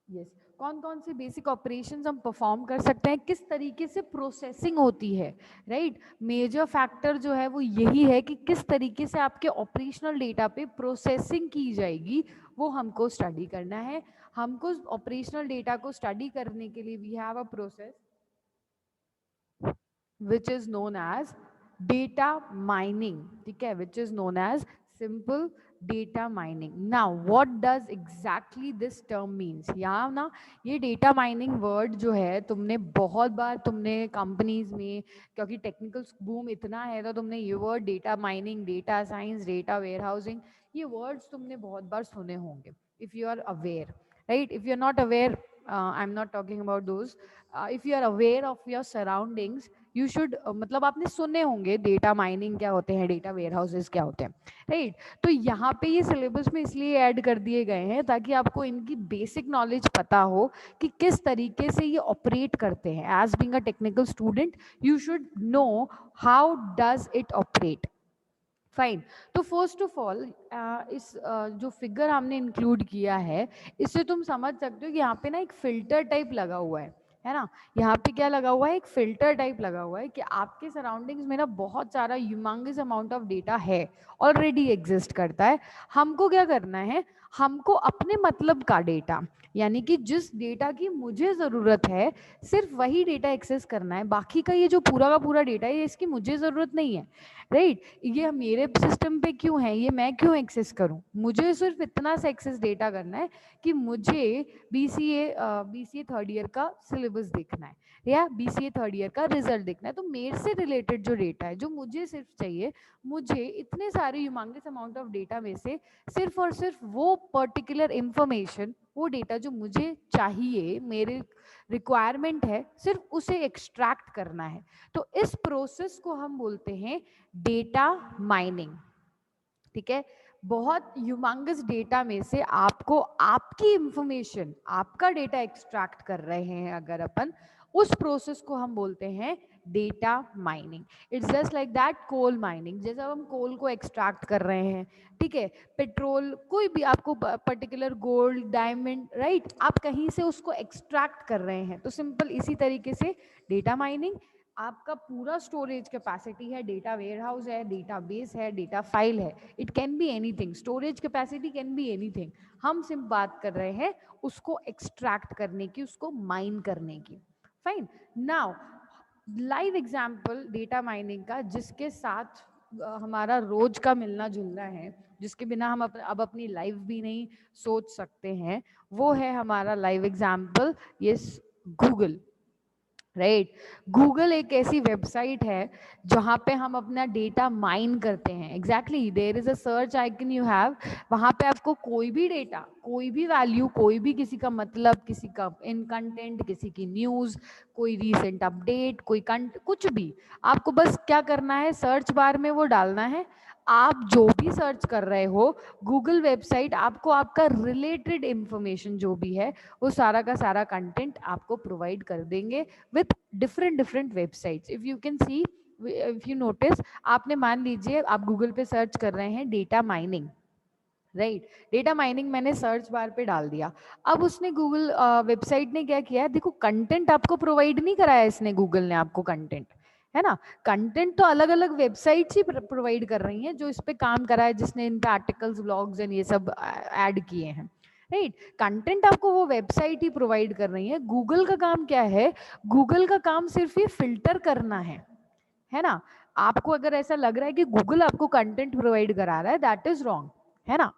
Yes, कौन कौन से बेसिक ऑपरेशंस हम परफॉर्म कर सकते हैं, किस तरीके से प्रोसेसिंग होती है, राइट। मेजर फैक्टर जो है वो यही है कि किस तरीके से आपके ऑपरेशनल डेटा पे प्रोसेसिंग की जाएगी, वो हमको स्टडी करना है। हमको ऑपरेशनल डेटा को स्टडी करने के लिए we have a process which is known as data mining, ठीक है, which is known as simple data mining. Now what does exactly this term means? यहाँ ना ये data mining word जो है तुमने बहुत बार तुमने कंपनीज में, क्योंकि टेक्निकल बूम इतना है तो तुमने ये word data mining, data science, data warehousing, ये वर्ड्स तुमने बहुत बार सुने होंगे if you are aware, right. If you are not aware, I am not talking about those, if you are aware of your surroundings you should, मतलब आपने सुने होंगे डेटा माइनिंग क्या होते हैं, डेटा वेयर हाउसेज क्या होते हैं, राइट। तो यहाँ पे ये सिलेबस में इसलिए ऐड कर दिए गए हैं ताकि आपको इनकी बेसिक नॉलेज पता हो कि किस तरीके से ये ऑपरेट करते हैं। As being a technical student you should know how does it operate, fine. तो फर्स्ट ऑफ ऑल इस जो फिगर हमने इंक्लूड किया है इससे तुम समझ सकते हो कि यहाँ पे ना एक फिल्टर टाइप लगा हुआ है ना। यहाँ पे क्या लगा हुआ है, एक फिल्टर टाइप लगा हुआ है कि आपके सराउंडिंग्स में ना बहुत सारा ह्यूमंगस अमाउंट ऑफ डेटा है, ऑलरेडी एग्जिस्ट करता है। हमको क्या करना है, हमको अपने मतलब का डेटा, यानी कि जिस डेटा की मुझे ज़रूरत है सिर्फ वही डेटा एक्सेस करना है। बाकी का ये जो पूरा का पूरा डेटा है इसकी मुझे ज़रूरत नहीं है, राइट। ये मेरे सिस्टम पे क्यों है, ये मैं क्यों एक्सेस करूं, मुझे सिर्फ इतना सा एक्सेस डेटा करना है कि मुझे बीसीए थर्ड ईयर का सिलेबस देखना है या बीसीए थर्ड ईयर का रिजल्ट देखना है। तो मेरे से रिलेटेड जो डेटा है जो मुझे सिर्फ चाहिए, मुझे इतने सारे ह्यूमंगस अमाउंट ऑफ डेटा में से सिर्फ और सिर्फ वो पर्टिकुलर इंफॉर्मेशन, वो डेटा जो मुझे चाहिए, मेरे रिक्वायरमेंट है, सिर्फ उसे एक्सट्रैक्ट करना है। तो इस प्रोसेस को हम बोलते हैं डेटा माइनिंग, ठीक है। बहुत ह्यूमंगस डेटा में से आपको आपकी इंफॉर्मेशन, आपका डेटा एक्सट्रैक्ट कर रहे हैं अगर अपन, उस प्रोसेस को हम बोलते हैं data mining. It's just like that coal mining, जैसे अब हम कोल को एक्सट्रैक्ट कर रहे हैं, ठीक है, पेट्रोल, कोई भी आपको पर्टिकुलर गोल्ड, डायमंड, राइट, आप कहीं से उसको एक्सट्रैक्ट कर रहे हैं। तो सिंपल इसी तरीके से डेटा माइनिंग, आपका पूरा स्टोरेज कैपेसिटी है, डेटा वेयरहाउस है, डेटा बेस है, डेटा फाइल है, it can be anything, storage capacity can be anything. हम सिर्फ बात कर रहे हैं उसको एक्सट्रैक्ट करने की, उसको माइन करने की, fine. Now live example data mining का जिसके साथ हमारा रोज का मिलना जुलना है, जिसके बिना हम अब अपनी लाइफ भी नहीं सोच सकते हैं, वो है हमारा live example, yes, Google, right. Google एक ऐसी वेबसाइट है जहाँ पे हम अपना डेटा माइन करते हैं। Exactly, there is a search icon you have, वहाँ पे आपको कोई भी डेटा, कोई भी वैल्यू, कोई भी किसी का मतलब, किसी का इन कंटेंट, किसी की न्यूज़, कोई रीसेंट अपडेट, कोई कुछ भी, आपको बस क्या करना है, सर्च बार में वो डालना है। आप जो भी सर्च कर रहे हो, गूगल वेबसाइट आपको आपका रिलेटेड इंफॉर्मेशन जो भी है वो सारा का सारा कंटेंट आपको प्रोवाइड कर देंगे with different different websites. If you can see, if you notice, आपने मान लीजिए आप गूगल पे सर्च कर रहे हैं data mining, right, data mining मैंने सर्च बार पे डाल दिया। अब उसने गूगल वेबसाइट ने क्या किया, देखो कंटेंट आपको प्रोवाइड नहीं कराया इसने, गूगल ने आपको कंटेंट, है ना, कंटेंट तो अलग अलग वेबसाइट्स ही प्रोवाइड कर रही हैं जो इस पे काम करा है, जिसने इन पे आर्टिकल्स, ब्लॉग्स एंड ये सब ऐड किए हैं, राइट। कंटेंट आपको वो वेबसाइट ही प्रोवाइड कर रही है। गूगल का काम क्या है, गूगल का काम सिर्फ ये फिल्टर करना है ना। आपको अगर ऐसा लग रहा है कि गूगल आपको कंटेंट प्रोवाइड करा रहा है, दैट इज रॉन्ग, है ना।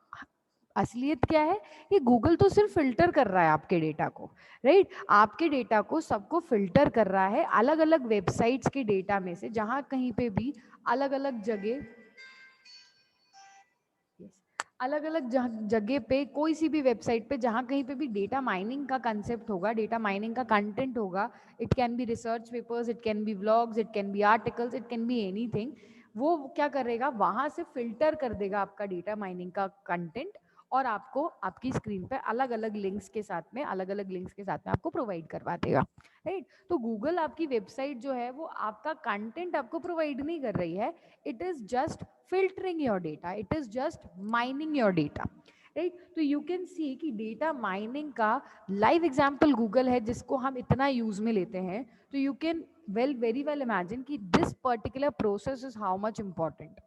असलियत क्या है कि गूगल तो सिर्फ फिल्टर कर रहा है आपके डेटा को, राइट, आपके डेटा को सबको फिल्टर कर रहा है अलग अलग वेबसाइट्स के डेटा में से, जहां कहीं पे भी अलग अलग जगह, अलग अलग जगह पे, कोई सी भी वेबसाइट पे जहाँ कहीं पे भी डेटा माइनिंग का कंसेप्ट होगा, डेटा माइनिंग का कंटेंट होगा, it can B research papers, it can B vlogs, it can B articles, it can be anything, वो क्या करेगा, वहां से फिल्टर कर देगा आपका डेटा माइनिंग का कंटेंट और आपको आपकी स्क्रीन पे अलग अलग लिंक्स के साथ में, अलग अलग लिंक्स के साथ में आपको प्रोवाइड करवा देगा, राइट। तो गूगल आपकी वेबसाइट जो है वो आपका कंटेंट आपको प्रोवाइड नहीं कर रही है, it is just filtering your data, it is just mining your data, right. तो यू कैन सी कि डेटा माइनिंग का लाइव एग्जाम्पल गूगल है, जिसको हम इतना यूज में लेते हैं। तो you can very well imagine कि this particular process is how much important,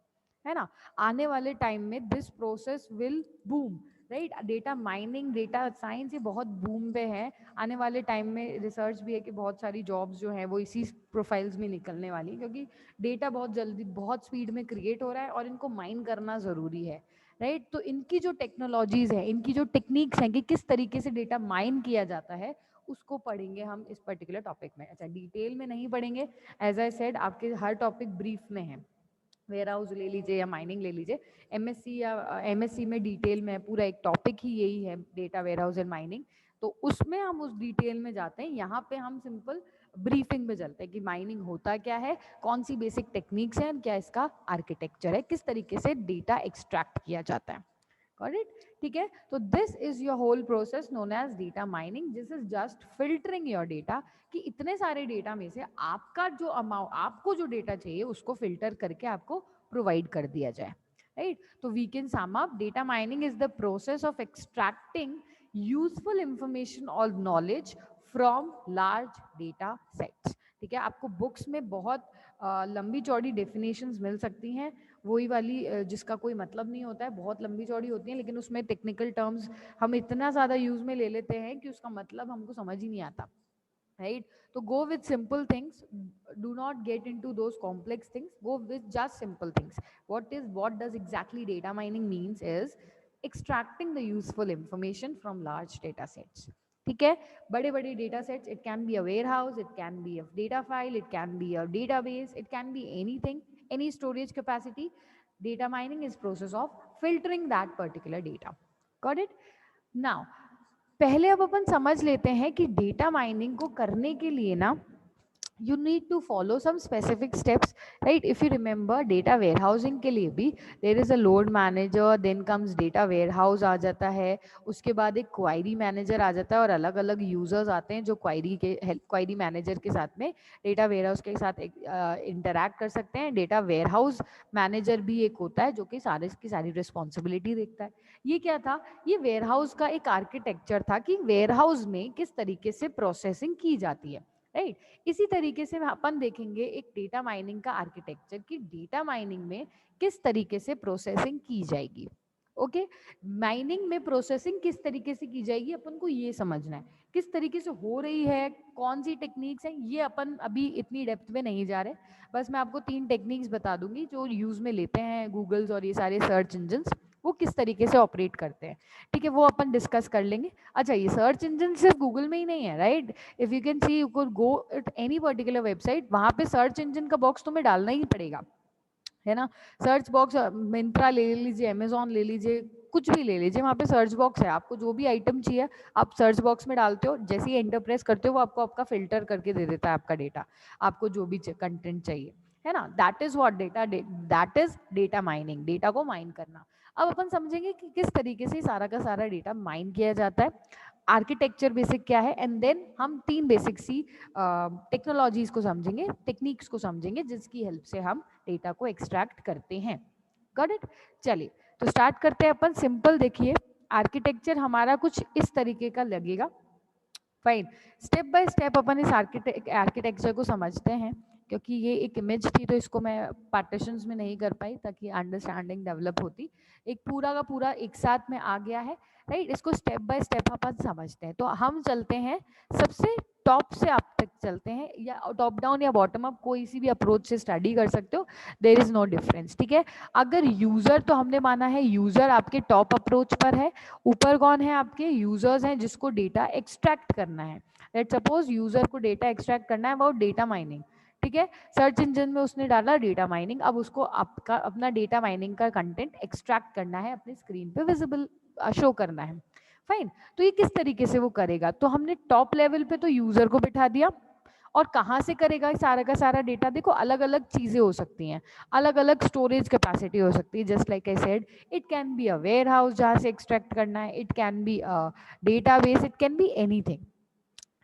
है ना। आने वाले टाइम में this process will boom, right. Data mining, data science, ये बहुत बूम पे है। आने वाले टाइम में रिसर्च भी है कि बहुत सारी जॉब्स जो हैं वो इसी प्रोफाइल्स में निकलने वाली, क्योंकि डेटा बहुत जल्दी, बहुत स्पीड में क्रिएट हो रहा है और इनको माइन करना ज़रूरी है, राइट। तो इनकी जो टेक्नोलॉजीज है, इनकी जो टेक्निक्स हैं कि किस तरीके से डेटा माइन किया जाता है, उसको पढ़ेंगे हम इस पर्टिकुलर टॉपिक में। अच्छा, डिटेल में नहीं पढ़ेंगे, एज आई सेड आपके हर टॉपिक ब्रीफ में है। वेयर हाउस ले लीजिए या माइनिंग ले लीजिए, एमएससी या एमएससी में डिटेल में पूरा एक टॉपिक ही यही है, data warehouse and mining. तो उसमें हम उस डिटेल में जाते हैं। यहाँ पे हम सिंपल ब्रीफिंग में चलते हैं कि माइनिंग होता क्या है, कौन सी बेसिक टेक्निक्स हैं, क्या इसका आर्किटेक्चर है, किस तरीके से डेटा एक्सट्रैक्ट किया जाता है। Got it? ठीक है। तो this is your whole process known as data mining. This is just filtering your data, कि इतने सारे डेटा में से आपका जो अमाउंट, आपको जो डेटा चाहिए उसको फिल्टर करके आपको प्रोवाइड कर दिया जाए, राइट। तो we can sum up, data mining is the process of extracting useful information और knowledge from large data sets. ठीक है, आपको बुक्स में बहुत लंबी चौड़ी डेफिनेशंस मिल सकती हैं, वही वाली जिसका कोई मतलब नहीं होता है, बहुत लंबी चौड़ी होती है, लेकिन उसमें टेक्निकल टर्म्स हम इतना ज़्यादा यूज़ में ले लेते हैं कि उसका मतलब हमको समझ ही नहीं आता, right? So go with simple things, do not get into those complex things, go with just simple things. What does exactly data mining means is extracting the useful information from large data sets. ठीक है, बड़े बड़े data sets, it can be a warehouse, it can be a data file, it can be a database, it can be anything, any storage capacity. Data mining is process of filtering that particular data. Got it? Now, पहले अब अपन समझ लेते हैं कि data mining को करने के लिए ना you need to follow some specific steps, right? If you remember data warehousing के लिए भी there is a load manager, then comes data warehouse आ जाता है, उसके बाद एक query manager आ जाता है, और अलग अलग users आते हैं जो query manager के साथ में data warehouse के साथ interact कर सकते हैं। data warehouse manager भी एक होता है जो कि सारे की सारी responsibility देखता है। ये क्या था? ये warehouse का एक architecture था कि warehouse में किस तरीके से processing की जाती है, राइट। इसी तरीके से अपन देखेंगे एक डेटा माइनिंग का आर्किटेक्चर, कि डेटा माइनिंग में किस तरीके से प्रोसेसिंग की जाएगी। ओके, माइनिंग में प्रोसेसिंग किस तरीके से की जाएगी अपन को ये समझना है, किस तरीके से हो रही है, कौन सी टेक्निक्स हैं, ये अपन अभी इतनी डेप्थ में नहीं जा रहे। बस मैं आपको 3 टेक्निक्स बता दूंगी जो यूज में लेते हैं गूगल्स और ये सारे सर्च इंजन, वो किस तरीके से ऑपरेट करते हैं। ठीक है, वो अपन डिस्कस कर लेंगे। अच्छा, ये सर्च इंजन सिर्फ गूगल में ही नहीं है, right. If you can C, you could go at any particular website, वहां पे सर्च इंजन का बॉक्स तुम्हें डालना ही पड़ेगा, है ना। सर्च बॉक्स, मिंत्रा ले लीजिए, अमेजोन ले लीजिए, कुछ भी ले लीजिए, वहाँ पे सर्च बॉक्स है। आपको जो भी आइटम चाहिए आप सर्च बॉक्स में डालते हो, जैसे ही एंटर प्रेस करते हो वो आपको आपका फिल्टर करके दे देता है आपका डेटा, आपको जो भी कंटेंट चाहिए, है ना। That is what data, that is data mining, data को माइन करना। अब अपन समझेंगे कि किस तरीके से सारा का सारा डेटा माइन किया जाता है, आर्किटेक्चर बेसिक क्या है, एंड देन हम 3 बेसिक सी टेक्नोलॉजीज को समझेंगे, टेक्निक्स को समझेंगे, जिसकी हेल्प से हम डेटा को एक्सट्रैक्ट करते हैं। Got it? चलिए, तो स्टार्ट करते हैं अपन। सिंपल देखिए, आर्किटेक्चर हमारा कुछ इस तरीके का लगेगा। फाइन, स्टेप बाय स्टेप अपन इस आर्किटेक्चर को समझते हैं, क्योंकि ये एक इमेज थी तो इसको मैं पार्टीशंस में नहीं कर पाई ताकि अंडरस्टैंडिंग डेवलप होती। एक पूरा का पूरा एक साथ में आ गया है, राइट। इसको स्टेप बाय स्टेप अपन समझते हैं। तो हम चलते हैं सबसे टॉप से आप तक चलते हैं, या टॉप डाउन या बॉटम अप, कोई सी भी अप्रोच से स्टडी कर सकते हो, देयर इज नो डिफरेंस। ठीक है, अगर यूजर, तो हमने माना है यूजर आपके टॉप अप्रोच पर है, ऊपर कौन है? आपके यूजर्स हैं जिसको डेटा एक्सट्रैक्ट करना है। लेट्स सपोज यूजर को डेटा एक्सट्रैक्ट करना है अबाउट डेटा माइनिंग, ठीक है। सर्च इंजन में उसने डाला डेटा माइनिंग, अब उसको आपका अपना डेटा माइनिंग का कंटेंट एक्सट्रैक्ट करना है, अपनी स्क्रीन पे विजिबल शो करना है। फाइन, तो ये किस तरीके से वो करेगा? तो हमने टॉप लेवल पे तो यूजर को बिठा दिया, और कहाँ से करेगा सारा का सारा डेटा? देखो, अलग अलग चीजें हो सकती हैं, अलग अलग स्टोरेज कैपेसिटी हो सकती है। Just like I said, it can be a warehouse जहाँ से एक्सट्रैक्ट करना है, it can be a database, it can be anything,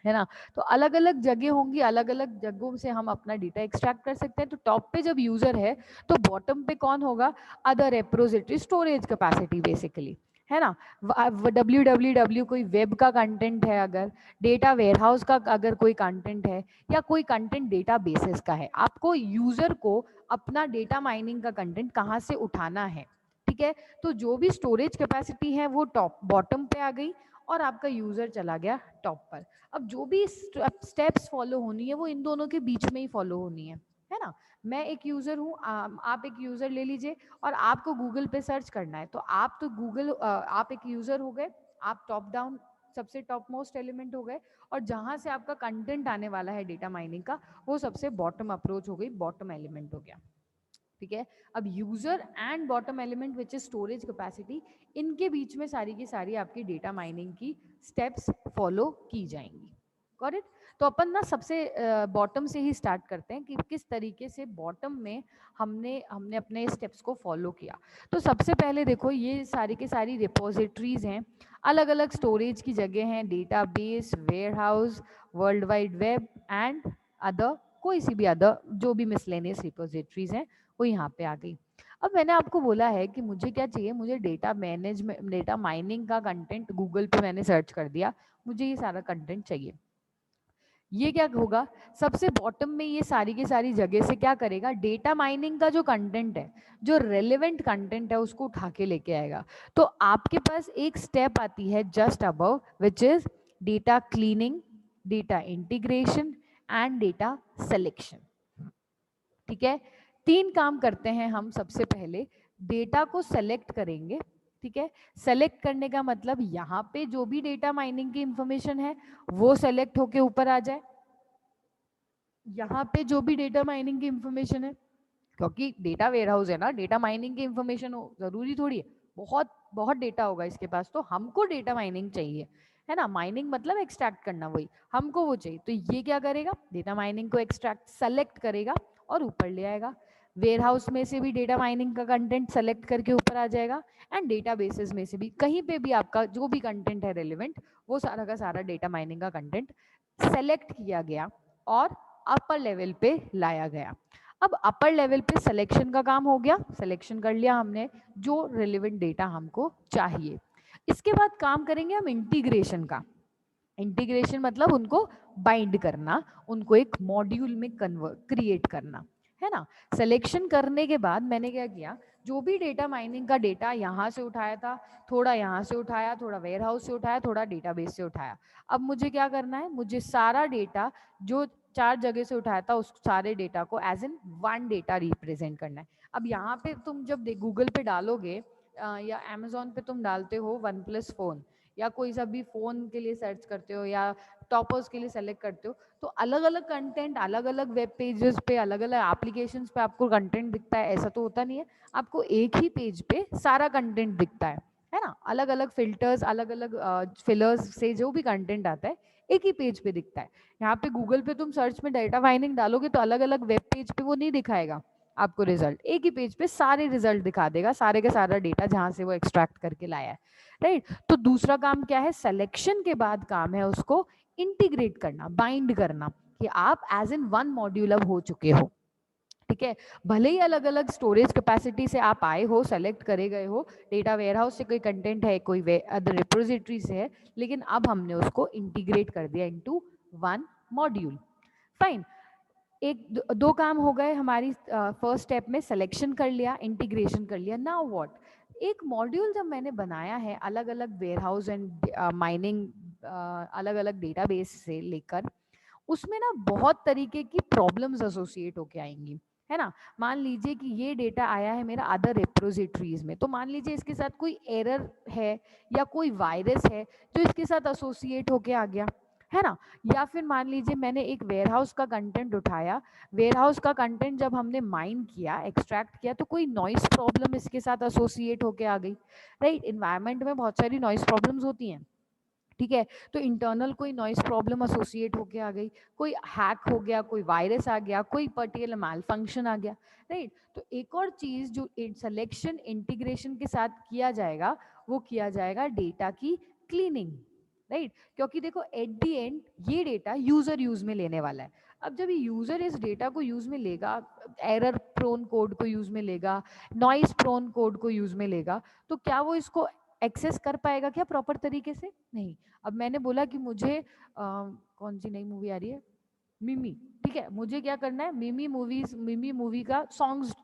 है ना। तो अलग अलग जगह होंगी, अलग अलग जगहों से हम अपना डेटा एक्सट्रैक्ट कर सकते हैं। तो टॉप पे जब यूजर है तो बॉटम पे कौन होगा? Other repository, storage capacity basically, है ना। www कोई वेब का कंटेंट है, अगर डेटा वेयरहाउस का अगर कोई कंटेंट है, या कोई कंटेंट डेटा बेसिस का है, आपको यूजर को अपना डेटा माइनिंग का कंटेंट कहाँ से उठाना है, ठीक है। तो जो भी स्टोरेज कैपेसिटी है वो टॉप बॉटम पे आ गई और आपका यूजर चला गया टॉप पर। अब जो भी स्टेप्स फॉलो होनी है वो इन दोनों के बीच में ही फॉलो होनी है ना। मैं एक यूजर हूँ, आप एक यूजर ले लीजिए और आपको गूगल पे सर्च करना है, तो आप तो गूगल आप एक यूजर हो गए, आप टॉप डाउन सबसे टॉप मोस्ट एलिमेंट हो गए, और जहां से आपका कंटेंट आने वाला है डेटा माइनिंग का वो सबसे बॉटम अप्रोच हो गई, बॉटम एलिमेंट हो गया, ठीक है। अब user and bottom element which is storage capacity, इनके बीच में सारी की सारी आपकी डेटा माइनिंग की स्टेप्स फॉलो की जाएंगी। Got it. तो अपन ना सबसे बॉटम से ही स्टार्ट करते हैं कि किस तरीके से बॉटम में हमने हमने अपने स्टेप्स को फॉलो किया। तो सबसे पहले देखो, ये सारी की सारी रिपोजिटरीज हैं, अलग अलग स्टोरेज की जगह हैं, database, warehouse, world wide web and other, कोई सी भी अदर जो भी मिसलेनियस रिपोजिटरीज हैं वो यहाँ पे आ गई। अब मैंने आपको बोला है कि मुझे क्या चाहिए, मुझे डेटा मैनेजमेंट, डेटा माइनिंग का कंटेंट गूगल पे मैंने सर्च कर दिया, मुझे ये सारा कंटेंट चाहिए। ये क्या होगा, सबसे बॉटम में ये सारी की सारी जगह से क्या करेगा, डेटा माइनिंग का जो कंटेंट है, जो रेलेवेंट कंटेंट है उसको उठा के लेके आएगा। तो आपके पास एक स्टेप आती है just above which is data cleaning, data integration and data selection, ठीक है। तीन काम करते हैं हम। सबसे पहले डेटा को सेलेक्ट करेंगे, ठीक है। सेलेक्ट करने का मतलब यहाँ पे जो भी डेटा माइनिंग की इंफॉर्मेशन है वो सेलेक्ट होके ऊपर आ जाए, यहाँ पे जो भी डेटा माइनिंग की इंफॉर्मेशन है, क्योंकि डेटा वेयरहाउस है ना, डेटा माइनिंग की इंफॉर्मेशन हो जरूरी थोड़ी है, बहुत बहुत डेटा होगा इसके पास, तो हमको डेटा माइनिंग चाहिए, है ना। माइनिंग मतलब एक्सट्रैक्ट करना, वही हमको वो चाहिए। तो ये क्या करेगा, डेटा माइनिंग को एक्सट्रैक्ट सेलेक्ट करेगा और ऊपर ले आएगा। वेयर हाउस में से भी डेटा माइनिंग का कंटेंट सेलेक्ट करके ऊपर आ जाएगा, एंड डेटा बेसिस में से भी कहीं पे भी आपका जो भी कंटेंट है रेलिवेंट, वो सारा का सारा डेटा माइनिंग का कंटेंट सेलेक्ट किया गया और अपर लेवल पे लाया गया। अब अपर लेवल पे सिलेक्शन का काम हो गया, सिलेक्शन कर लिया हमने जो रिलेवेंट डेटा हमको चाहिए। इसके बाद काम करेंगे हम इंटीग्रेशन का। इंटीग्रेशन मतलब उनको बाइंड करना, उनको एक मॉड्यूल में कन्वर्ट क्रिएट करना, है ना। सिलेक्शन करने के बाद मैंने क्या किया, जो भी डेटा माइनिंग का डेटा यहाँ से उठाया था, थोड़ा यहाँ से उठाया, थोड़ा वेयर हाउस से उठाया, थोड़ा डेटाबेस से उठाया। अब मुझे क्या करना है, मुझे सारा डेटा जो चार जगह से उठाया था उस सारे डेटा को as in one data represent करना है। अब यहाँ पे तुम जब गूगल पे डालोगे या अमेजोन पे तुम डालते हो वन प्लस फोन, या कोई सा भी फोन के लिए सर्च करते हो या टॉपर्स के लिए सेलेक्ट करते हो, तो अलग अलग कंटेंट, अलग अलग वेब पेजेस पे, अलग अलग एप्लीकेशंस पे आपको कंटेंट दिखता है, ऐसा तो होता नहीं है। आपको एक ही पेज पे सारा कंटेंट दिखता है ना। अलग अलग फिल्टर्स, अलग अलग फिलर्स से जो भी कंटेंट आता है एक ही पेज पे दिखता है। यहाँ पे गूगल पे तुम सर्च में डेटा माइनिंग डालोगे तो अलग अलग वेब पेज पे वो नहीं दिखाएगा आपको रिजल्ट, एक ही पेज पे सारे रिजल्ट दिखा देगा, सारे का सारा डेटा जहां से वो एक्सट्रैक्ट करके लाया है, राइट। तो दूसरा काम क्या है, सिलेक्शन के बाद काम है उसको इंटीग्रेट करना, बाइंड करना, कि आप एज इन वन मॉड्यूल अब हो चुके हो, ठीक है। भले ही अलग अलग स्टोरेज कैपेसिटी से आप आए हो, सेलेक्ट करे गए हो, डेटा वेयरहाउस से कोई कंटेंट है, कोई अदर रिपोजिटरी से है, लेकिन अब हमने उसको इंटीग्रेट कर दिया इनटू वन मॉड्यूल। फाइन। एक दो काम हो गए हमारी फर्स्ट स्टेप में, सिलेक्शन कर लिया, इंटीग्रेशन कर लिया। नाउ व्हाट, एक मॉड्यूल जब मैंने बनाया है अलग अलग वेयरहाउस एंड माइनिंग, अलग अलग डेटाबेस से लेकर, उसमें ना बहुत तरीके की प्रॉब्लम्स एसोसिएट होके आएंगी, है ना। मान लीजिए कि ये डेटा आया है मेरा अदर रिपोजिटरीज में, तो मान लीजिए इसके साथ कोई एरर है या कोई वायरस है जो इसके साथ एसोसिएट होके आ गया, है ना। या फिर मान लीजिए मैंने एक वेयरहाउस का कंटेंट उठाया, वेयरहाउस का कंटेंट जब हमने माइन किया, एक्सट्रैक्ट किया, तो कोई नॉइस प्रॉब्लम इसके साथ एसोसिएट होके आ गई, राइट। इन्वायरमेंट में बहुत सारी नॉइस प्रॉब्लम्स होती हैं, ठीक है। तो इंटरनल कोई नॉइस प्रॉब्लम एसोसिएट होके आ गई, कोई हैक हो गया, कोई वायरस आ गया, कोई पर्टिकुलर मैल फंक्शन आ गया, राइट। तो एक और चीज जो सिलेक्शन इंटीग्रेशन के साथ किया जाएगा, वो किया जाएगा डेटा की क्लीनिंग, राइट। क्योंकि देखो एट दी एंड ये डेटा यूजर यूज में लेने वाला है। अब जब ये यूजर इस डेटा को यूज में लेगा, एरर प्रोन कोड को यूज में लेगा, नॉइस प्रोन कोड को यूज में लेगा, तो क्या वो इसको एक्सेस कर पाएगा क्या प्रॉपर तरीके से? नहीं। अब मैंने बोला कि मुझे कौन सी नई मूवी आ रही है, मिमी, ठीक है, मुझे क्या करना है, मिमी मूवी का सॉन्ग्स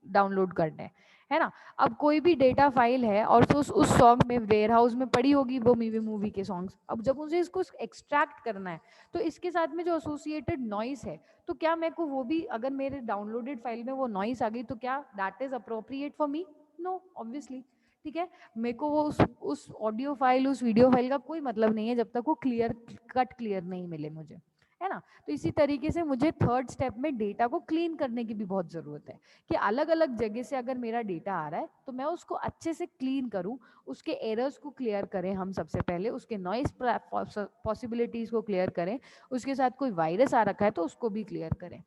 डाउनलोड करने हैं, है ना। अब कोई भी डेटा फाइल है और तो उस सॉन्ग में वेयर हाउस में पड़ी होगी वो मिमी मूवी के सॉन्ग्स। अब जब मुझे इसको एक्सट्रैक्ट करना है तो इसके साथ में जो एसोसिएटेड नॉइस है, तो क्या मेरे को वो भी, अगर मेरे डाउनलोडेड फाइल में वो नॉइस आ गई तो क्या that is appropriate for me? No, obviously. ठीक है, मेरे को वो उस ऑडियो फाइल, उस वीडियो फाइल का कोई मतलब नहीं है जब तक वो क्लियर नहीं मिले मुझे, है ना। तो इसी तरीके से मुझे थर्ड स्टेप में डेटा को क्लीन करने की भी बहुत ज़रूरत है, कि अलग अलग जगह से अगर मेरा डेटा आ रहा है तो मैं उसको अच्छे से क्लीन करूं, उसके एरर्स को क्लियर करें हम सबसे पहले, उसके नॉइस पॉसिबिलिटीज़ को क्लियर करें, उसके साथ कोई वायरस आ रखा है तो उसको भी क्लियर करें।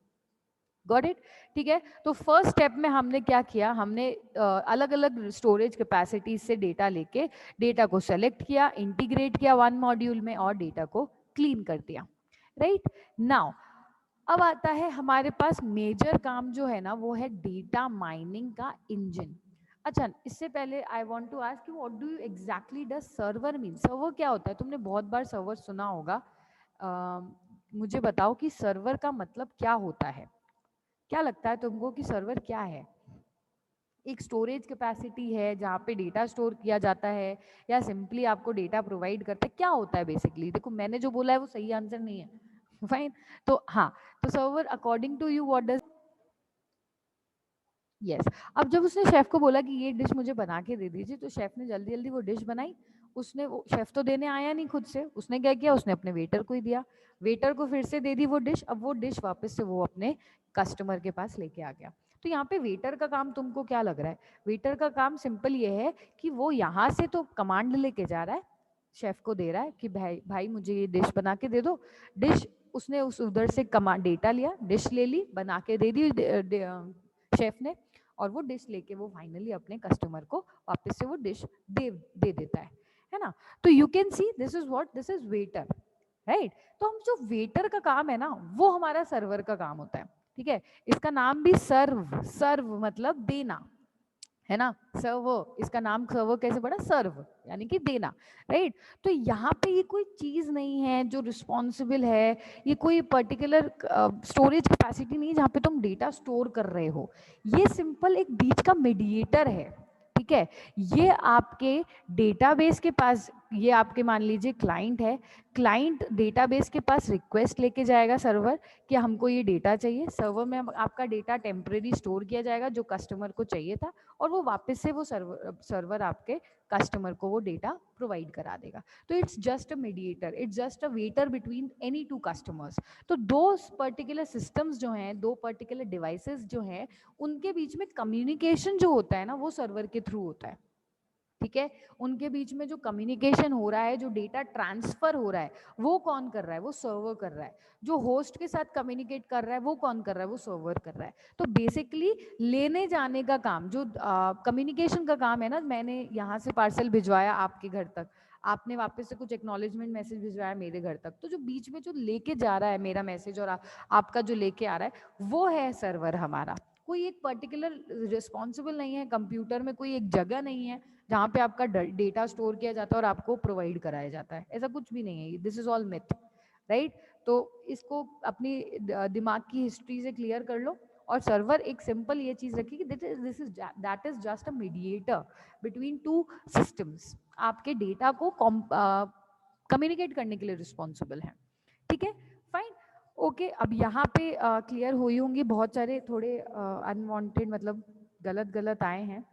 Got it? ठीक है, तो फर्स्ट स्टेप में हमने क्या किया, हमने अलग अलग स्टोरेज कैपेसिटीज से डेटा लेके डेटा को सेलेक्ट किया, इंटीग्रेट किया वन मॉड्यूल में और डेटा को क्लीन कर दिया। राइट नाउ, अब आता है हमारे पास मेजर काम जो है ना, वो है डेटा माइनिंग का इंजन। अच्छा, इससे पहले I want to ask you, what do you exactly does server mean? Server क्या होता है? तुमने बहुत बार सर्वर सुना होगा। मुझे बताओ कि सर्वर का मतलब क्या होता है? क्या लगता है तुमको कि सर्वर क्या है? एक स्टोरेज कैपेसिटी है जहाँ पे डेटा स्टोर किया जाता है, या सिंपली आपको डेटा प्रोवाइड करता है? क्या होता है बेसिकली? देखो, मैंने जो बोला है वो सही आंसर नहीं है। फाइन, तो हाँ, तो server according to you what does? Yes. अब जब उसने शेफ को बोला कि ये डिश मुझे बना के दे दीजिए, तो शेफ ने जल्दी जल्दी वो डिश बनाई। उसने, वो शेफ तो देने आया नहीं खुद से, उसने क्या किया, उसने अपने वेटर को ही दिया, वेटर को फिर से दे दी वो डिश। अब वो डिश वापस से वो अपने कस्टमर के पास लेके आ गया। तो यहाँ पे वेटर का काम तुमको क्या लग रहा है? वेटर का काम सिंपल ये है कि वो यहाँ से तो कमांड लेके जा रहा है, शेफ को दे रहा है कि भाई भाई मुझे ये डिश बना के दे दो। डिश, उसने उस उधर से कमांड डेटा लिया, डिश ले ली, बना के दे दी शेफ ने, और वो डिश लेके वो फाइनली अपने कस्टमर को वापस से वो डिश दे देता है ना। तो you can see this is what, this is waiter, right. तो हम जो वेटर का काम है ना, वो हमारा सर्वर का काम होता है। ठीक है, इसका नाम भी सर्व, सर्व मतलब देना, है ना। सर्वो, इसका नाम सर्वो कैसे पड़ा? सर्व यानी कि देना, राइट। तो यहाँ पे ये कोई चीज नहीं है जो रिस्पॉन्सिबल है, ये कोई पर्टिकुलर स्टोरेज कैपेसिटी नहीं है जहाँ पे तुम डेटा स्टोर कर रहे हो। ये सिंपल एक बीच का मीडिएटर है। ठीक है, ये आपके डेटाबेस के पास, ये आपके मान लीजिए क्लाइंट है, क्लाइंट डेटाबेस के पास रिक्वेस्ट लेके जाएगा सर्वर कि हमको ये डेटा चाहिए। सर्वर में आपका डेटा टेम्परेरी स्टोर किया जाएगा जो कस्टमर को चाहिए था, और वो वापस से वो सर्वर आपके कस्टमर को वो डेटा प्रोवाइड करा देगा। तो it's just a mediator, it's just a waiter between any two customers. तो दो पर्टिकुलर सिस्टम्स जो हैं, दो पर्टिकुलर डिवाइसेस जो हैं, उनके बीच में कम्युनिकेशन जो होता है ना, वो सर्वर के थ्रू होता है। ठीक है, उनके बीच में जो कम्युनिकेशन हो रहा है, जो डेटा ट्रांसफर हो रहा है, वो कौन कर रहा है? वो सर्वर कर रहा है। जो होस्ट के साथ कम्युनिकेट कर रहा है वो कौन कर रहा है? वो सर्वर कर रहा है। तो बेसिकली लेने जाने का काम, जो कम्युनिकेशन का काम है ना, मैंने यहाँ से पार्सल भिजवाया आपके घर तक, आपने वापस से कुछ एक्नॉलेजमेंट मैसेज भिजवाया मेरे घर तक, तो जो बीच में जो लेके जा रहा है मेरा मैसेज और आपका जो लेके आ रहा है, वो है सर्वर हमारा। कोई एक पर्टिकुलर रिस्पॉन्सिबल नहीं है, कंप्यूटर में कोई एक जगह नहीं है जहाँ पे आपका डेटा स्टोर किया जाता है और आपको प्रोवाइड कराया जाता है, ऐसा कुछ भी नहीं है। This is all myth, right. तो इसको अपनी दिमाग की हिस्ट्री से क्लियर कर लो। और सर्वर एक सिंपल ये चीज रखी कि this is that is just a mediator between two systems, आपके डेटा को कम्युनिकेट करने के लिए रिस्पॉन्सिबल है। ठीक है, फाइन, ओके। अब यहाँ पे क्लियर हुई होंगी, बहुत सारे थोड़े अनवांटेड मतलब गलत गलत आए हैं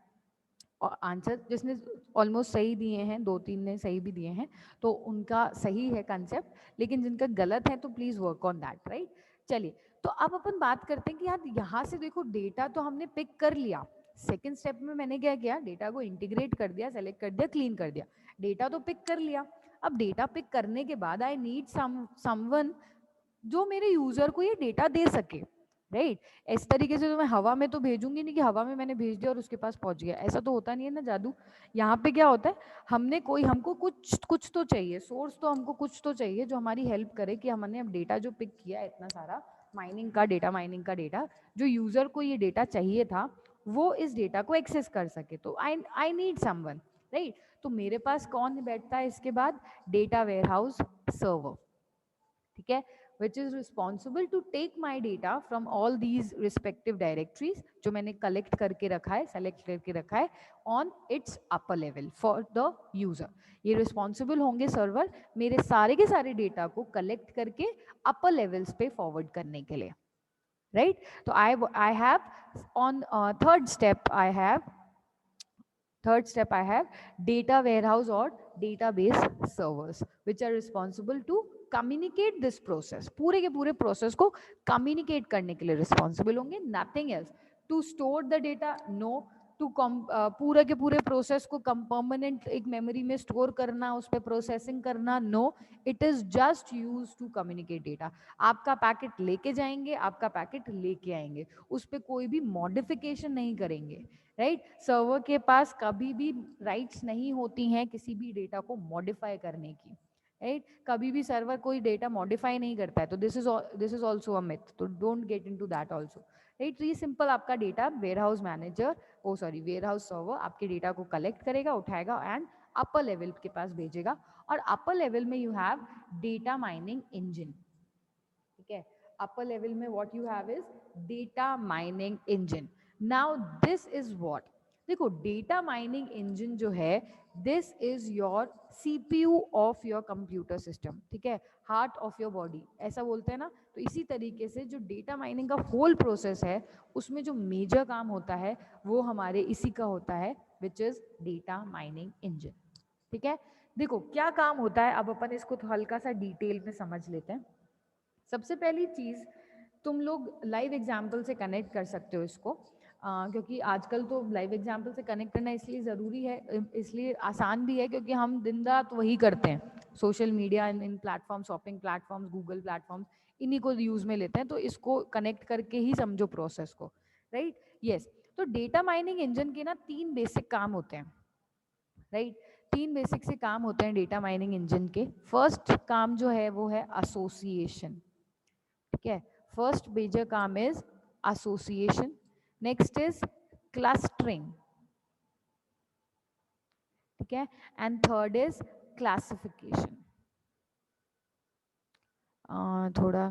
और आंसर, जिसने ऑलमोस्ट सही दिए हैं, दो तीन ने सही भी दिए हैं, तो उनका सही है कंसेप्ट, लेकिन जिनका गलत है तो please work on that, right. चलिए, तो अब अपन बात करते हैं कि यार यहाँ से देखो, डेटा तो हमने पिक कर लिया। सेकेंड स्टेप में मैंने क्या किया, डेटा को इंटीग्रेट कर दिया, सेलेक्ट कर दिया, क्लीन कर दिया। डेटा तो पिक कर लिया। अब डेटा पिक करने के बाद आई नीड समवन जो मेरे यूजर को ये डेटा दे सके, राइट। इस तरीके से तो मैं हवा में तो भेजूंगी नहीं कि हवा में मैंने भेज दिया और उसके पास पहुंच गया, ऐसा तो होता नहीं है ना जादू। यहाँ पे क्या होता है, हमको कुछ कुछ तो चाहिए, सोर्स तो हमको कुछ तो चाहिए जो हमारी हेल्प करे कि हमने अब डेटा जो पिक किया है इतना सारा, माइनिंग का डेटा, जो यूजर को ये डेटा चाहिए था वो इस डेटा को एक्सेस कर सके, तो आई आई नीड समवन, राइट। तो मेरे पास कौन बैठता है इसके बाद, डेटा वेयरहाउस सर्वर, ठीक है, which is responsible to take my data from all these respective directories जो मैंने कलेक्ट करके रखा है, सेलेक्ट करके रखा है on it's upper level for the user. ये रिस्पॉन्सिबल होंगे सर्वर मेरे सारे के सारे डेटा को कलेक्ट करके अपर लेवल्स पे फॉरवर्ड करने के लिए, राइट। तो I have on third step I have data warehouse or database servers which are responsible to communicate this process, पूरे के पूरे प्रोसेस को कम्युनिकेट करने के लिए रिस्पॉन्सिबल होंगे, nothing else. To store the data no, to पूरे के पूरे प्रोसेस को परमानेंट एक मेमोरी में स्टोर करना, उस पर प्रोसेसिंग करना, no, it is just use to communicate data. आपका पैकेट लेके जाएंगे, आपका पैकेट लेके आएंगे, उस पर कोई भी मॉडिफिकेशन नहीं करेंगे, राइट। सर्वर के पास कभी भी राइट्स नहीं होती हैं किसी भी डेटा को मॉडिफाई करने की, राइट। कभी भी सर्वर कोई डेटा मॉडिफाई नहीं करता है, तो this is also a myth, तो don't get into that also, right. तो ये सिंपल आपका data warehouse manager, warehouse server आपके डेटा को कलेक्ट करेगा, उठाएगा एंड अपर लेवल के पास भेजेगा। और अपर लेवल में you have data mining engine, ठीक है। अपर लेवल में what you have is data mining engine. Now this is what, देखो डेटा माइनिंग इंजन जो है this is your CPU of your computer system, ठीक है, heart of your body ऐसा बोलते हैं ना। तो इसी तरीके से जो डेटा माइनिंग का होल प्रोसेस है उसमें जो मेजर काम होता है वो हमारे इसी का होता है, which is data mining engine, ठीक है। देखो क्या काम होता है, अब अपन इसको हल्का सा डिटेल में समझ लेते हैं। सबसे पहली चीज़, तुम लोग लाइव एग्जाम्पल से कनेक्ट कर सकते हो इसको, क्योंकि आजकल तो लाइव एग्जाम्पल से कनेक्ट करना इसलिए ज़रूरी है, इसलिए आसान भी है क्योंकि हम दिन रात वही करते हैं, social media in platform, shopping platforms, Google platforms, इन्हीं को यूज़ में लेते हैं, तो इसको कनेक्ट करके ही समझो प्रोसेस को, राइट। यस, तो डेटा माइनिंग इंजन के ना 3 बेसिक काम होते हैं, राइट। 3 बेसिक से काम होते हैं डेटा माइनिंग इंजन के। फर्स्ट काम जो है वो है एसोसिएशन, ठीक है, फर्स्ट मेजर काम is association, next is clustering, ठीक है, एंड थर्ड इज क्लासिफिकेशन। थोड़ा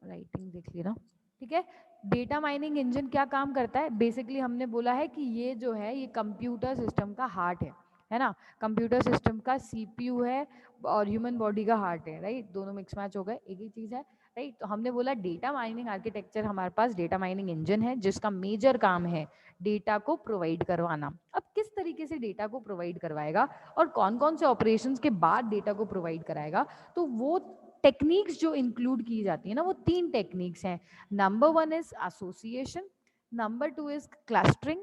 राइटिंग देख लेना, ठीक है। डेटा माइनिंग इंजन क्या काम करता है, बेसिकली हमने बोला है कि ये जो है ये कंप्यूटर सिस्टम का हार्ट है ना, कंप्यूटर सिस्टम का सीपीयू है और ह्यूमन बॉडी का हार्ट है, राइट, दोनों मिक्स मैच हो गए, एक ही चीज़ है, राइट। तो हमने बोला डेटा माइनिंग आर्किटेक्चर, हमारे पास डेटा माइनिंग इंजन है जिसका मेजर काम है डेटा को प्रोवाइड करवाना। अब किस तरीके से डेटा को प्रोवाइड करवाएगा और कौन कौन से ऑपरेशंस के बाद डेटा को प्रोवाइड कराएगा, तो वो टेक्निक्स जो इंक्लूड की जाती है ना वो 3 टेक्निक्स हैं। Number 1 is association, number 2 is clustering,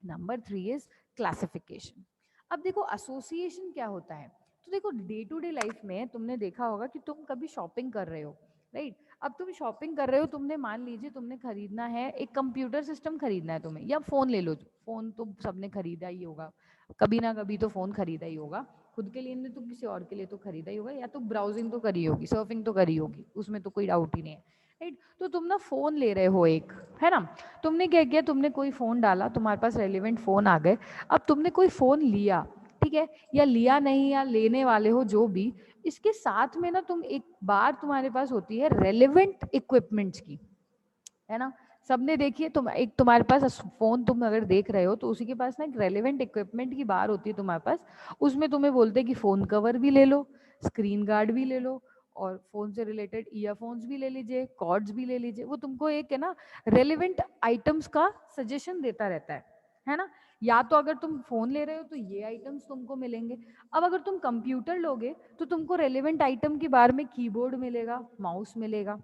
number 3 is classification. अब देखो एसोसिएशन क्या होता है, तो देखो डे टू डे लाइफ में तुमने देखा होगा कि तुम कभी शॉपिंग कर रहे हो, राइट। अब तुम शॉपिंग कर रहे हो, तुमने मान लीजिए तुमने खरीदना है, एक कंप्यूटर सिस्टम खरीदना है तुम्हें, या फोन ले लो, फोन तो सबने खरीदा ही होगा, कभी ना कभी तो फोन खरीदा ही होगा, खुद के लिए नहीं तो किसी और के लिए तो खरीदा ही होगा, या तो ब्राउजिंग तो करी होगी, सर्फिंग तो करी होगी, उसमें तो कोई डाउट ही नहीं है, राइट। तो तुम ना फोन ले रहे हो एक, है ना, तुमने क्या किया, तुमने कोई फोन डाला, तुम्हारे पास रेलिवेंट फोन आ गए, अब तुमने कोई फोन लिया, ठीक है, या लिया नहीं या लेने वाले हो जो भी, इसके साथ में ना तुम एक बार तुम्हारे पास होती है रेलिवेंट इक्विपमेंट्स की, है ना। सबने देखिए, तुम एक तुम्हारे पास फोन तुम अगर देख रहे हो तो उसी के पास ना एक रेलिवेंट इक्विपमेंट की बार होती है तुम्हारे पास, उसमें तुम्हें बोलते हैं कि फोन कवर भी ले लो, स्क्रीन गार्ड भी ले लो, और फोन से रिलेटेड ईयरफोन्स भी ले लीजिए, कॉर्ड्स भी ले लीजिए, वो तुमको एक है ना रेलिवेंट आइटम्स का सजेशन देता रहता है ना। या तो अगर तुम फोन ले रहे हो तो ये आइटम्स तुमको मिलेंगे। अब अगर तुम कंप्यूटर लोगे तो तुमको रेलिवेंट आइटम की बार में कीबोर्ड मिलेगा, माउस मिलेगा,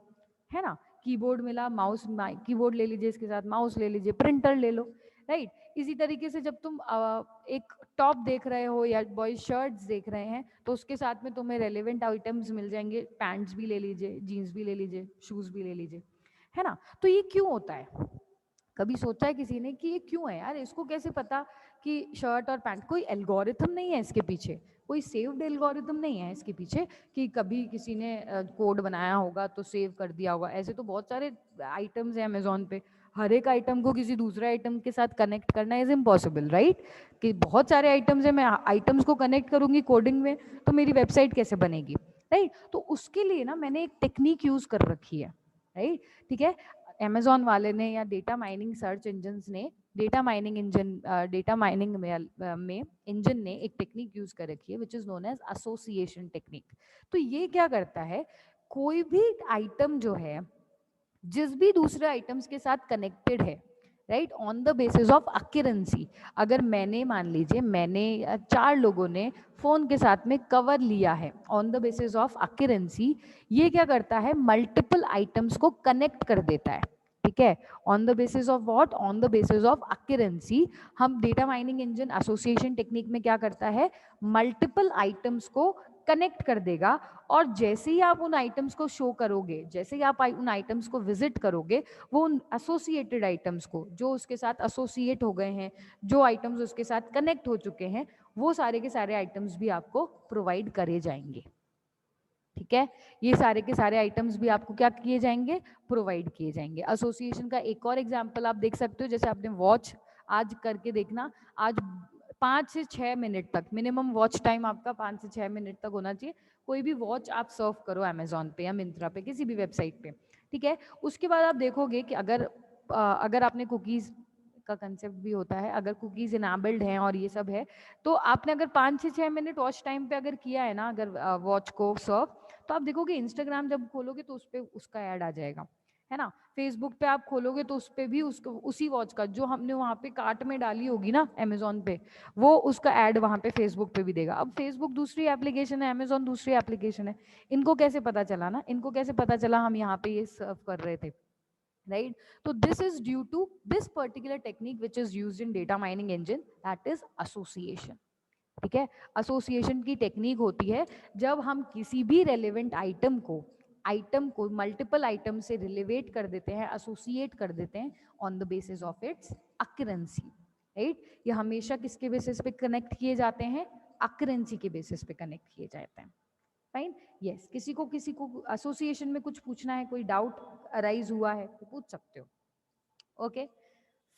है ना, कीबोर्ड मिला, माउस, कीबोर्ड ले लीजिए, इसके साथ माउस ले लीजिए, प्रिंटर ले लो, राइट। इसी तरीके से जब तुम एक टॉप देख रहे हो या बॉयज शर्ट्स देख रहे हैं तो उसके साथ में तुम्हें रेलेवेंट आइटम्स मिल जाएंगे, पैंट्स भी ले लीजिए, जीन्स भी ले लीजिए, शूज भी ले लीजिए, है ना। तो ये क्यों होता है, कभी सोचा है किसी ने कि ये क्यों है यार, इसको कैसे पता कि शर्ट और पैंट, कोई एल्गोरिथम नहीं है इसके पीछे, कोई सेव्ड एल्गोरिथम नहीं है इसके पीछे कि कभी किसी ने कोड बनाया होगा तो सेव कर दिया होगा, ऐसे तो बहुत सारे आइटम्स हैं अमेजोन पे, हर एक आइटम को किसी दूसरे आइटम के साथ कनेक्ट करना इज इम्पॉसिबल, राइट? कि बहुत सारे आइटम्स हैं, मैं आइटम्स को कनेक्ट करूंगी कोडिंग में तो मेरी वेबसाइट कैसे बनेगी, राइट? तो उसके लिए ना मैंने एक टेक्निक यूज कर रखी है, राइट? ठीक है, अमेजोन वाले ने या डेटा माइनिंग सर्च इंजन ने, डेटा माइनिंग में इंजन ने एक टेक्निक यूज कर रखी है which is known as association technique. तो ये क्या करता है, कोई भी आइटम जो है जिस भी दूसरे आइटम्स के साथ कनेक्टेड है, right, on the basis of accuracy, अगर मैंने मान लीजिए मैंने 4 लोगों ने फोन के साथ में कवर लिया है ऑन द बेसिस ऑफ अक्यूरेंसी, ये क्या करता है, मल्टीपल आइटम्स को कनेक्ट कर देता है, ठीक है? On the basis of what, on the basis of accuracy. हम data mining engine association technique में क्या करता है, मल्टीपल आइटम्स को कनेक्ट कर देगा, और जैसे ही आप उन आइटम्स को शो करोगे, जैसे ही आप उन आइटम्स को विजिट करोगे, वो उन एसोसिएटेड आइटम्स को जो उसके साथ एसोसिएट हो गए हैं, जो आइटम्स उसके साथ कनेक्ट हो चुके हैं, वो सारे के सारे आइटम्स भी आपको प्रोवाइड करे जाएंगे, ठीक है? ये सारे के सारे आइटम्स भी आपको क्या किए जाएंगे, प्रोवाइड किए जाएंगे। एसोसिएशन का एक और एग्जांपल आप देख सकते हो, जैसे आपने वॉच आज करके देखना, आज 5 से 6 मिनट तक मिनिमम वॉच टाइम आपका 5 से 6 मिनट तक होना चाहिए। कोई भी वॉच आप सर्व करो अमेजोन पे या मिंत्रा पे, किसी भी वेबसाइट पे, ठीक है? उसके बाद आप देखोगे कि अगर आपने कुकीज़ का कंसेप्ट भी होता है, अगर कुकीज़ इनेबल्ड हैं और ये सब है, तो आपने अगर 5 से 6 मिनट वॉच टाइम पे अगर किया है ना, अगर वॉच को सर्व, तो आप देखोगे इंस्टाग्राम जब खोलोगे तो उस पर उसका ऐड आ जाएगा, है ना? फेसबुक पे आप खोलोगे तो उस पर भी उसको उसी वॉच का जो हमने वहाँ पे कार्ट में डाली होगी ना अमेजोन पे, वो उसका ऐड वहाँ पे फेसबुक पे भी देगा। अब फेसबुक दूसरी एप्लीकेशन है, अमेजोन दूसरी एप्लीकेशन है, इनको कैसे पता चला ना, इनको कैसे पता चला हम यहाँ पे ये सर्व कर रहे थे, right? So this is due to this particular technique which is used in data mining engine, that is association, ठीक है? एसोसिएशन की टेक्निक होती है जब हम किसी भी रेलेवेंट आइटम को मल्टीपल आइटम से रिलेवेट कर देते हैं, एसोसिएट कर देते हैं on the basis of its accuracy, right? ये हमेशा किसके बेसिस पे कनेक्ट किए जाते हैं, अक्यूरेंसी के बेसिस पे कनेक्ट किए जाते हैं, फाइन? यस, किसी को एसोसिएशन में कुछ पूछना है, कोई डाउट अराइज हुआ है तो पूछ सकते हो, ओके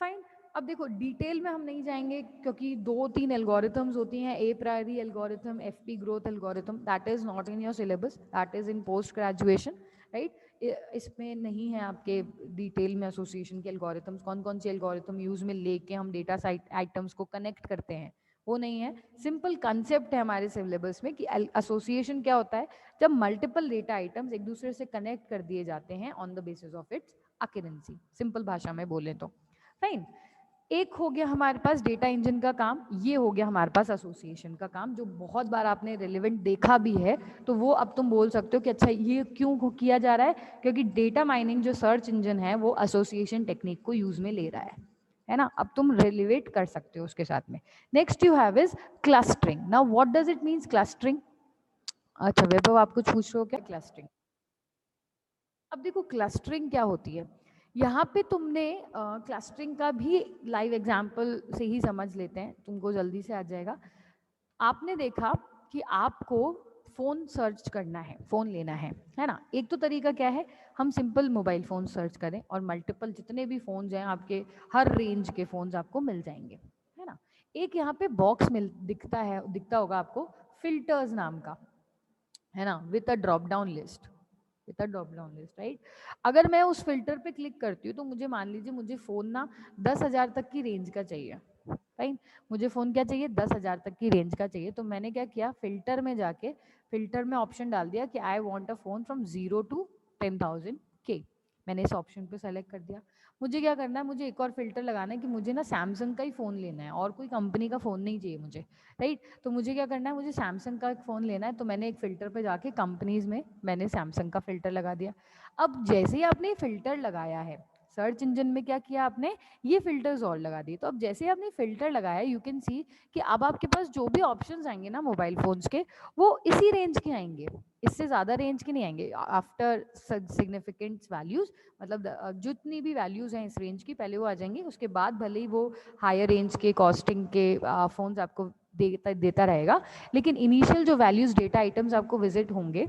फाइन। अब देखो डिटेल में हम नहीं जाएंगे क्योंकि 2-3 एल्गोरिथम्स होती हैं, a priori algorithm, FP growth algorithm, that is not in your syllabus, that is in post graduation, right? इसमें नहीं है आपके डिटेल में एसोसिएशन के एल्गोरिथम्स, कौन कौन सी एल्गोरिथम यूज में लेके हम डेटा साइट आइटम्स को कनेक्ट करते हैं, वो नहीं है। सिंपल कंसेप्ट है हमारे सिलेबस में कि एसोसिएशन क्या होता है, जब मल्टीपल डेटा आइटम्स एक दूसरे से कनेक्ट कर दिए जाते हैं on the basis of its accuracy, simple भाषा में बोले तो, फाइन। एक हो गया हमारे पास डेटा इंजन का काम, ये हो गया हमारे पास एसोसिएशन का काम, जो बहुत बार आपने रिलेवेंट देखा भी है, तो वो अब तुम बोल सकते हो कि अच्छा ये क्यों किया जा रहा है, क्योंकि डेटा माइनिंग जो सर्च इंजन है वो एसोसिएशन टेक्निक को यूज में ले रहा है ना? अब तुम रिलेवेट कर सकते हो उसके साथ में। Next you have is clustering. Now what does it means clustering? अच्छा वैभव आप कुछ पूछ रहे हो क्या? क्लस्टरिंग, अब देखो क्लस्टरिंग क्या होती है, यहाँ पे तुमने क्लस्टरिंग का भी लाइव एग्जाम्पल से ही समझ लेते हैं, तुमको जल्दी से आ जाएगा। आपने देखा कि आपको फ़ोन सर्च करना है, फ़ोन लेना है ना? एक तो तरीका क्या है, हम सिंपल मोबाइल फ़ोन सर्च करें और मल्टीपल जितने भी फ़ोन्स हैं आपके, हर रेंज के फ़ोन्स आपको मिल जाएंगे, है ना? एक यहाँ पे बॉक्स दिखता होगा आपको, फिल्टर्स नाम का, है ना? With a drop down list, right? अगर मैं उस फिल्टर पे क्लिक करती हूँ तो मुझे मान लीजिए मुझे फ़ोन ना 10,000 तक की रेंज का चाहिए, फाइन? मुझे फ़ोन क्या चाहिए, 10,000 तक की रेंज का चाहिए। तो मैंने क्या किया, फिल्टर में जाके फिल्टर में ऑप्शन डाल दिया कि I want a phone from 0 to 10,000 के। मैंने इस ऑप्शन पे सेलेक्ट कर दिया। मुझे क्या करना है, मुझे एक और फिल्टर लगाना है कि मुझे ना सैमसंग का ही फ़ोन लेना है और कोई कंपनी का फ़ोन नहीं चाहिए मुझे, राइट? तो मुझे क्या करना है, मुझे सैमसंग का फ़ोन लेना है, तो मैंने एक फ़िल्टर पे जाके कंपनीज़ में मैंने सैमसंग का फ़िल्टर लगा दिया। अब जैसे ही आपने फ़िल्टर लगाया है, सर्च इंजन में क्या किया आपने, ये फ़िल्टर्स और लगा दिए। तो अब जैसे ही आपने फ़िल्टर लगाया, यू कैन सी कि अब आपके पास जो भी ऑप्शंस आएंगे ना मोबाइल फ़ोन्स के, वो इसी रेंज के आएंगे, इससे ज़्यादा रेंज के नहीं आएंगे। आफ्टर सिग्निफिकेंट वैल्यूज़, मतलब जितनी भी वैल्यूज़ हैं इस रेंज की, पहले वो आ जाएंगी, उसके बाद भले ही वो हायर रेंज के कॉस्टिंग के फ़ोन्स आपको देता रहेगा, लेकिन इनिशियल जो वैल्यूज़ डेटा आइटम्स आपको विजिट होंगे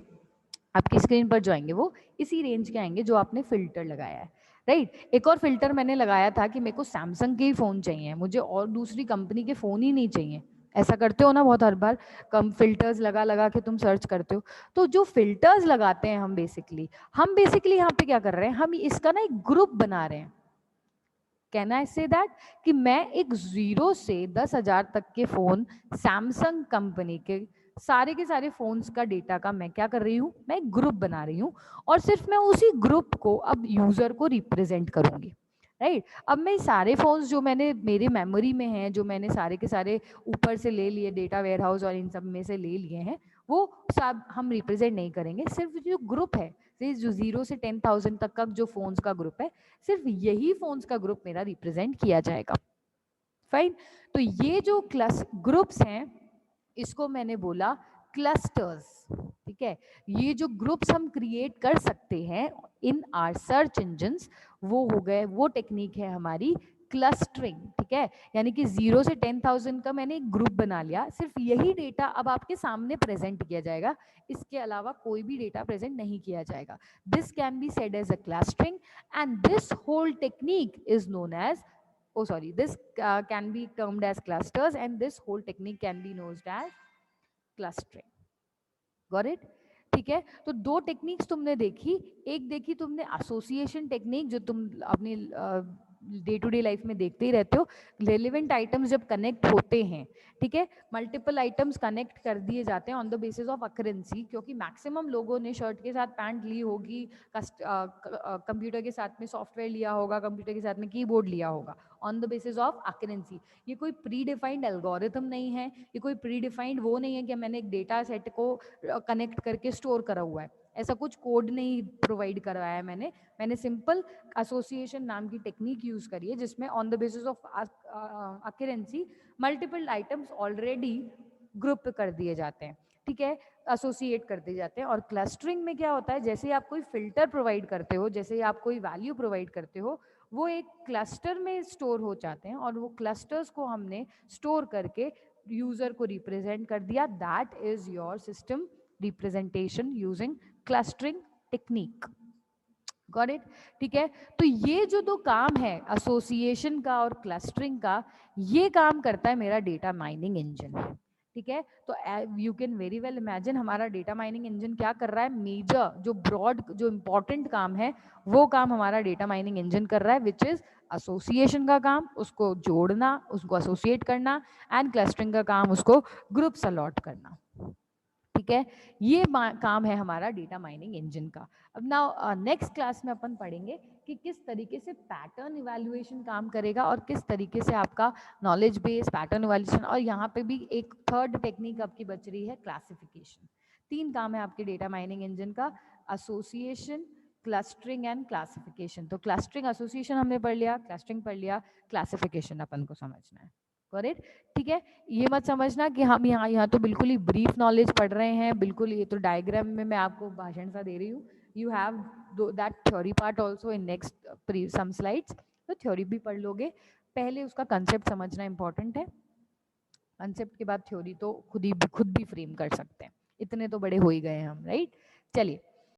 आपकी स्क्रीन पर जो आएंगे, वो इसी रेंज के आएंगे जो आपने फ़िल्टर लगाया है। राइट। एक और फिल्टर मैंने लगाया था कि मेरे को सैमसंग के ही फ़ोन चाहिए, मुझे और दूसरी कंपनी के फ़ोन ही नहीं चाहिए। ऐसा करते हो ना बहुत, हर बार कम फिल्टर्स लगा लगा के तुम सर्च करते हो। तो जो फिल्टर्स लगाते हैं हम बेसिकली यहाँ पे क्या कर रहे हैं, हम इसका ना एक ग्रुप बना रहे हैं। कैन आई से दैट कि मैं एक 0 से 10,000 तक के फ़ोन सैमसंग कंपनी के सारे फोन्स का डेटा का मैं क्या कर रही हूँ, मैं एक ग्रुप बना रही हूँ, और सिर्फ मैं उसी ग्रुप को अब यूजर को रिप्रेजेंट करूंगी। राइट। अब मैं सारे फोन्स जो मैंने मेरे मेमोरी में हैं, जो मैंने सारे के सारे ऊपर से ले लिए, डेटा वेयरहाउस और इन सब में से ले लिए हैं, वो सब हम रिप्रेजेंट नहीं करेंगे। सिर्फ जो ग्रुप है, जो 0 से 10,000 तक का जो फोन्स का ग्रुप है, सिर्फ यही फोन्स का ग्रुप मेरा रिप्रेजेंट किया जाएगा। फाइन। तो ये जो ग्रुप्स हैं, इसको मैंने बोला क्लस्टर्स। ठीक है। ये जो ग्रुप्स हम क्रिएट कर सकते हैं इन आर सर्च इंजन्स, वो हो गए, वो टेक्निक है हमारी क्लस्टरिंग। ठीक है। यानी कि 0 से 10,000 का मैंने एक ग्रुप बना लिया, सिर्फ यही डेटा अब आपके सामने प्रेजेंट किया जाएगा, इसके अलावा कोई भी डेटा प्रेजेंट नहीं किया जाएगा। This can be said as a clustering, and this whole technique is known as, this can be termed as clusters, and this whole technique can be known as clustering. Got it? ठीक है। तो दो techniques तुमने देखी, एक देखी तुमने association technique, जो तुम अपनी डे टू डे लाइफ में देखते ही रहते हो। रेलिवेंट आइटम्स जब कनेक्ट होते हैं, ठीक है, मल्टीपल आइटम्स कनेक्ट कर दिए जाते हैं ऑन द बेसिस ऑफ अकरेंसी, क्योंकि मैक्सिमम लोगों ने शर्ट के साथ पैंट ली होगी, कंप्यूटर के साथ में सॉफ्टवेयर लिया होगा, कंप्यूटर के साथ में कीबोर्ड लिया होगा, ऑन द बेसिस ऑफ अकरेंसी। ये कोई प्री डिफाइंड एल्गोरिथम नहीं है, ये कोई प्री डिफाइंड वो नहीं है कि मैंने एक डेटा सेट को कनेक्ट करके स्टोर करा हुआ है, ऐसा कुछ कोड नहीं प्रोवाइड करवाया है मैंने सिंपल एसोसिएशन नाम की टेक्निक यूज करी है, जिसमें on the basis of accuracy multiple items already group कर दिए जाते हैं। ठीक है, एसोसिएट कर दिए जाते हैं। और क्लस्टरिंग में क्या होता है, जैसे ही आप कोई फिल्टर प्रोवाइड करते हो, जैसे ही आप कोई वैल्यू प्रोवाइड करते हो, वो एक क्लस्टर में स्टोर हो जाते हैं, और वो क्लस्टर्स को हमने स्टोर करके यूजर को रिप्रेजेंट कर दिया। That is your system representation using clustering technique. Got it? ठीक है। तो ये जो दो काम है, एसोसिएशन का और क्लस्टरिंग का, ये काम करता है मेरा डेटा माइनिंग इंजन। ठीक है। तो you can very well imagine हमारा डेटा माइनिंग इंजन क्या कर रहा है। मेजर जो ब्रॉड जो इंपॉर्टेंट काम है, वो काम हमारा डेटा माइनिंग इंजन कर रहा है, विच इज एसोसिएशन का काम, उसको जोड़ना, उसको एसोसिएट करना, एंड क्लस्टरिंग का काम, उसको ग्रुप्स अलॉट करना। ठीक है, ये काम है हमारा डेटा माइनिंग इंजन का। अब नाउ नेक्स्ट क्लास में अपन पढ़ेंगे कि किस तरीके से पैटर्न इवैल्यूएशन काम करेगा, और किस तरीके से आपका नॉलेज बेस, पैटर्न इवैल्यूएशन, और यहाँ पे भी एक थर्ड टेक्निक आपकी बच रही है, क्लासिफिकेशन। 3 काम है आपके डेटा माइनिंग इंजन का, एसोसिएशन, क्लस्टरिंग एंड क्लासिफिकेशन। तो क्लस्टरिंग एसोसिएशन हमने पढ़ लिया, क्लस्टरिंग पढ़ लिया, क्लासिफिकेशन अपन को समझना है। करेक्ट? ठीक है। ये मत समझना कि हम यहाँ तो बिल्कुल ही ब्रीफ नॉलेज पढ़ रहे हैं, बिल्कुल ये तो डायग्राम में मैं आपको भाषण सा दे रही हूँ। You have that theory part also in next sum slides. तो थ्योरी भी पढ़ लोगे, पहले उसका कंसेप्ट समझना इंपॉर्टेंट है। कंसेप्ट के बाद थ्योरी तो खुद भी फ्रेम कर सकते हैं, इतने तो बड़े हो ही गए हम, राइट? चलिए,